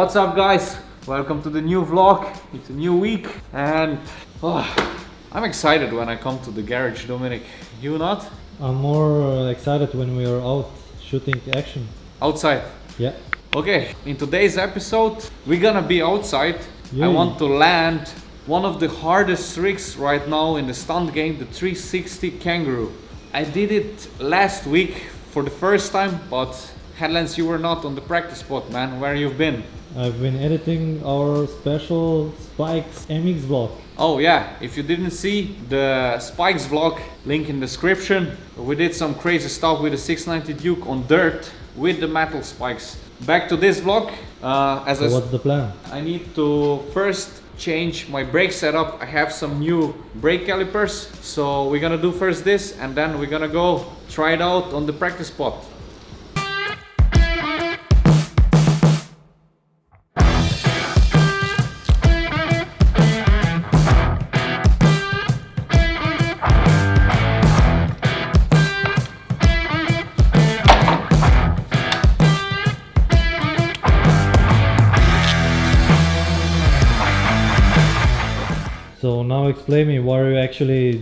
What's up, guys? Welcome to the new vlog. It's a new week and I'm excited when I come to the garage, Dominic. You not? I'm more excited when we are out shooting action. Outside? Yeah. Okay, in today's episode we're gonna be outside. Yay. I want to land one of the hardest tricks right now in the stunt game, the 360 kangaroo. I did it last week for the first time, but Headlands, you were not on the practice spot, man. Where you've been? I've been editing our special Spikes MX vlog. Oh yeah, if you didn't see the Spikes vlog, link in description. We did some crazy stuff with the 690 Duke on dirt with the metal spikes. Back to this vlog. So what's the plan? I need to first change my brake setup. I have some new brake calipers, so we're gonna do first this and then we're gonna go try it out on the practice spot. So now explain me, why are you actually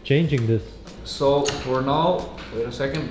changing this? So for now, wait a second.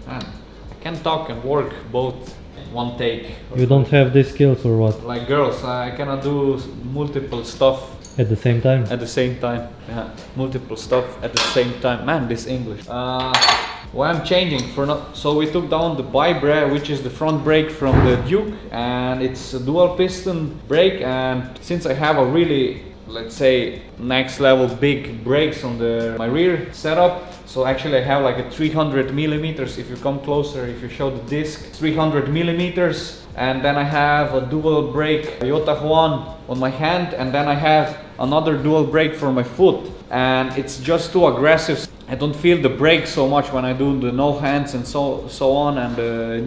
Man, I can talk and work both in one take. You don't have these skills or what? Like girls, I cannot do multiple stuff At the same time? at the same time. Yeah, multiple stuff at the same time. Man, this English. Why I'm changing for now? So we took down the Vibra, which is the front brake from the Duke, and it's a dual piston brake. And since I have a really, let's say, next level big brakes on my rear setup, so actually I have like a 300 millimeters. If you come closer, if you show the disc, 300 millimeters, and then I have a dual brake Toyota Juan on my hand, and then I have another dual brake for my foot, and it's just too aggressive. I don't feel the brake so much when I do the no hands and so on, and the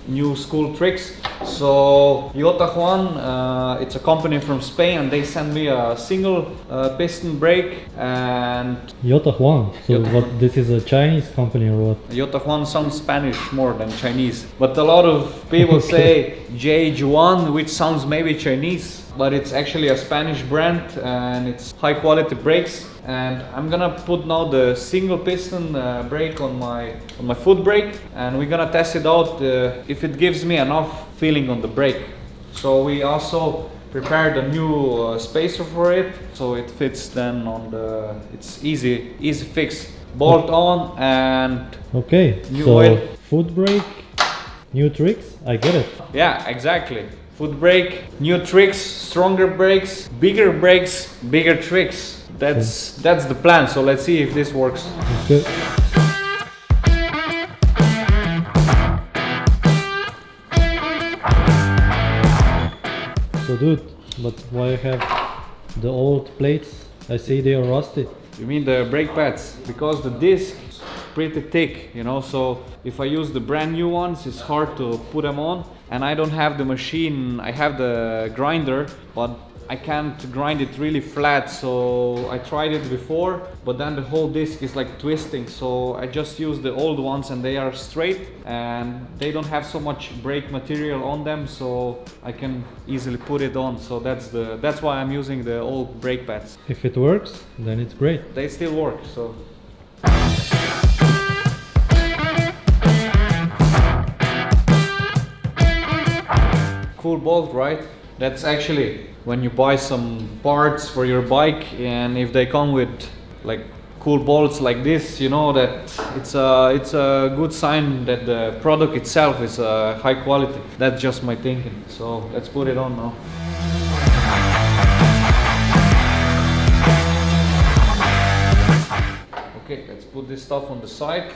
new school tricks. So Toyota Juan, it's a company from Spain, and they send me a single piston brake. And Toyota Juan. So Toyota what? This is a Chinese company or what? Toyota Juan sounds Spanish more than Chinese, but a lot of people say J Juan, which sounds maybe Chinese, but it's actually a Spanish brand and it's high quality brakes. And I'm gonna put now the single piston brake on my foot brake, and we're gonna test it out if it gives me enough feeling on the brake. So we also prepared a new spacer for it, so it fits then on the. It's easy fix. Bolt on and Okay, new so oil. foot brake, new tricks, I get it. Yeah, exactly. Foot brake, new tricks, stronger brakes, bigger tricks. That's the plan. So let's see if this works. It's good. So dude, but why have the old plates? I see they are rusty. You mean the brake pads? Because the disc is pretty thick, you know, so if I use the brand new ones, it's hard to put them on, and I don't have the machine. I have the grinder, but I can't grind it really flat, so I tried it before, but then the whole disc is like twisting, so I just use the old ones and they are straight and they don't have so much brake material on them, so I can easily put it on. So that's why I'm using the old brake pads. If it works, then it's great. They still work, so. Cool bolt, right? That's actually when you buy some parts for your bike, and if they come with like cool bolts like this, you know that it's a good sign that the product itself is high quality. That's just my thinking. So let's put it on now. Okay, let's put this stuff on the side.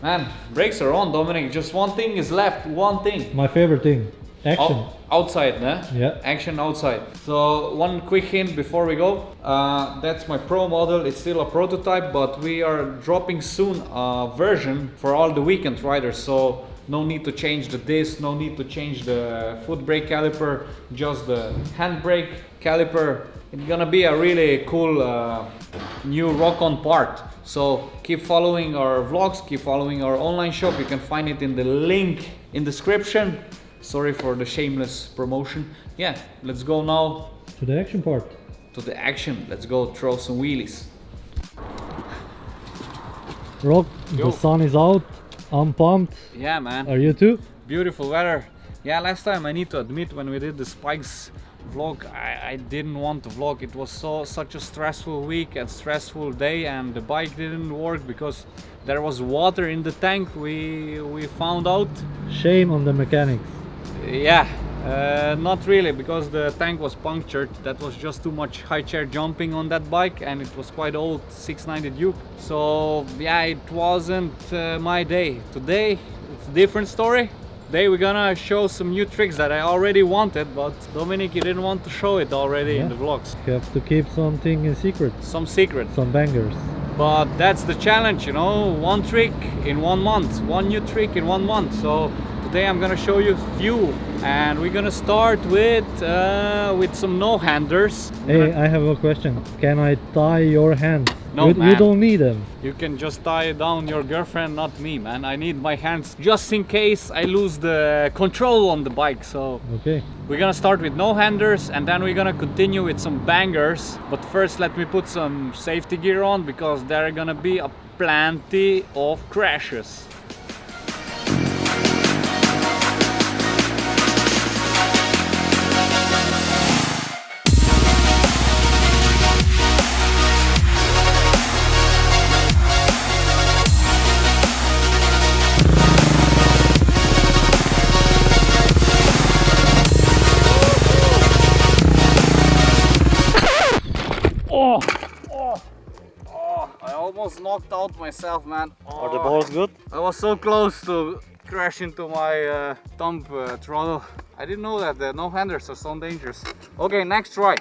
Man, brakes are on, Dominic. Just one thing is left. One thing. My favorite thing, action. Outside, né? Yeah. Action outside. So one quick hint before we go. That's my pro model. It's still a prototype, but we are dropping soon a version for all the weekend riders. So No need to change the disc, no need to change the foot brake caliper, just the handbrake caliper. It's gonna be a really cool new RokON part. So keep following our vlogs, keep following our online shop. You can find it in the link in description. Sorry for the shameless promotion. Yeah, let's go now To the action part. to the action. Let's go throw some wheelies. Rok, Yo. the sun is out. I'm pumped. Yeah, man. Are you too? Beautiful weather. Yeah, last time I need to admit, when we did the spikes vlog, I didn't want to vlog. It was such a stressful week and stressful day, and the bike didn't work because there was water in the tank. We found out. Shame on the mechanics. Yeah, not really, because the tank was punctured. That was just too much high chair jumping on that bike, and it was quite old 690 Duke. So yeah, it wasn't my day. Today it's a different story. Today we're gonna show some new tricks that I already wanted, but Dominic, you didn't want to show it already in the vlogs. You have to keep something in secret. Some secret. Some bangers. But that's the challenge, you know, one trick in 1 month, one new trick in 1 month. So today I'm gonna show you a few, and we're gonna start with some no-handers. Hey, I have a question. Can I tie your hands? No, you man. don't need them. You can just tie down your girlfriend, not me, man. I need my hands just in case I lose the control on the bike. So Okay. we're gonna start with no-handers, and then we're gonna continue with some bangers. But first let me put some safety gear on, because there are gonna be a plenty of crashes. I almost knocked out myself, man. Are the balls good? I was so close to crash into my thumb throttle. I didn't know that the no-handers are so dangerous. Okay, next try.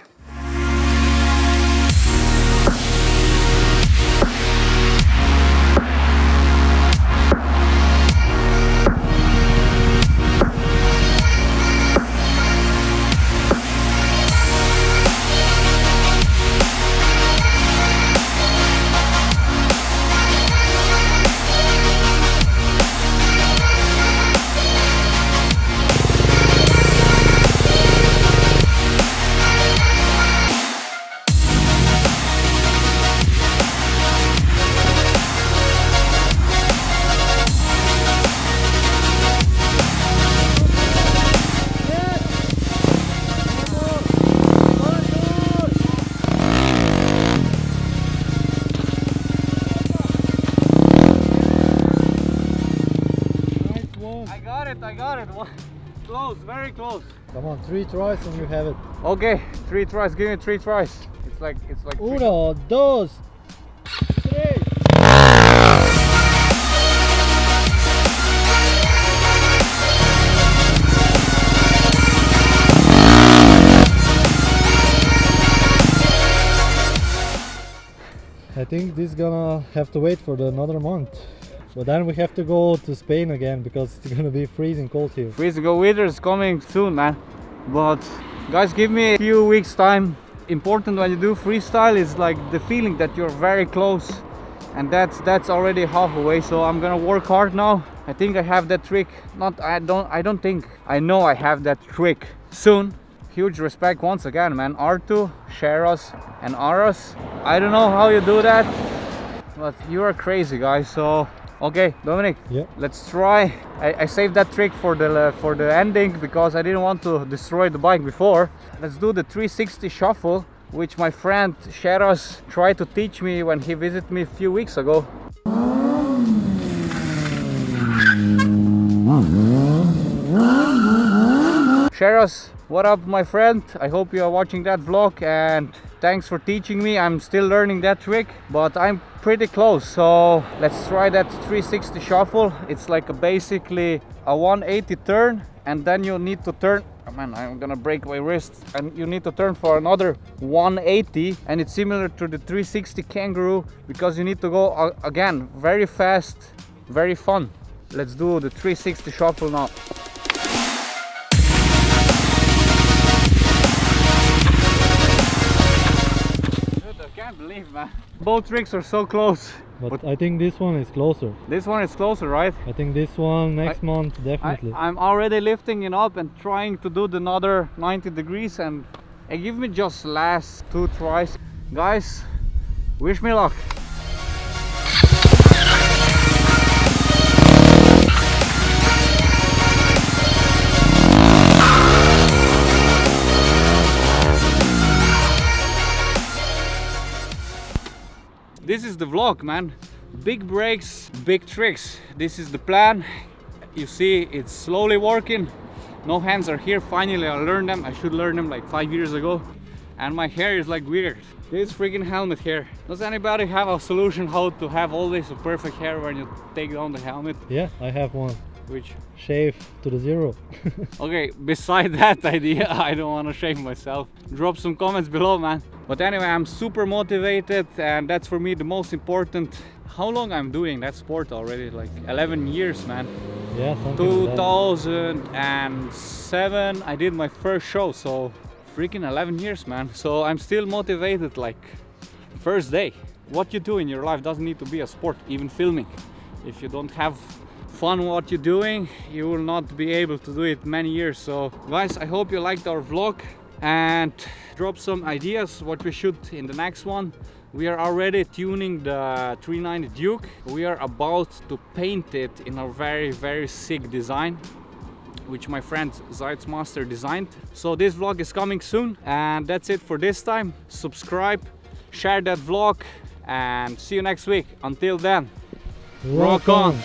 I got it. Close, very close. Come on, 3 tries and you have it. Okay, 3 tries. Give me 3 tries. It's like. Uno, dos, tres. I think this is gonna have to wait for another month. But then we have to go to Spain again, because it's gonna be freezing cold here. Freezing cold winter is coming soon, man. But guys, give me a few weeks time. Important when you do freestyle is like the feeling that you're very close, and that's already half away. So I'm gonna work hard now. I think I have that trick. I don't think. I know I have that trick soon. Huge respect once again, man. R2, Sheros and Aros. I don't know how you do that, but you are crazy, guys. So okay, Dominic, yeah, let's try. I saved that trick for the ending because I didn't want to destroy the bike before. Let's do the 360 shuffle, which my friend Sheros tried to teach me when he visited me a few weeks ago. Sheros, what up, my friend? I hope you are watching that vlog, and thanks for teaching me. I'm still learning that trick, but I'm pretty close. So let's try that 360 shuffle. It's like basically a 180 turn, and then you need to turn. Oh man, I'm gonna break my wrist. And you need to turn for another 180, and it's similar to the 360 kangaroo because you need to go again very fast, very fun. Let's do the 360 shuffle now. Dude, I can't believe, man. Both tricks are so close. But I think this one is closer. This one is closer, right? I think this one next month definitely. I'm already lifting it up and trying to do another 90 degrees, and give me just last 2 tries. Guys, wish me luck. This is the vlog, man. Big breaks, big tricks. This is the plan. You see, it's slowly working. No hands are here. Finally, I learned them. I should learn them like 5 years ago. And my hair is like weird. This freaking helmet here. Does anybody have a solution how to have always a perfect hair when you take down the helmet? Yeah, I have one. Which? Shave to the zero. Okay, beside that idea, I don't want to shave myself. Drop some comments below, man. But anyway, I'm super motivated, and that's for me the most important. How long I'm doing that sport already? Like 11 years, man. Yeah, something like that. 2007 I did my first show, so freaking 11 years, man. So I'm still motivated like first day. What you do in your life doesn't need to be a sport, even filming. If you don't have fun what you're doing, you will not be able to do it many years. So guys, I hope you liked our vlog and drop some ideas what we should in the next one. We are already tuning the 390 Duke. We are about to paint it in a very sick design, which my friend Master designed. So this vlog is coming soon, and that's it for this time. Subscribe, share that vlog, and see you next week. Until then, rock on!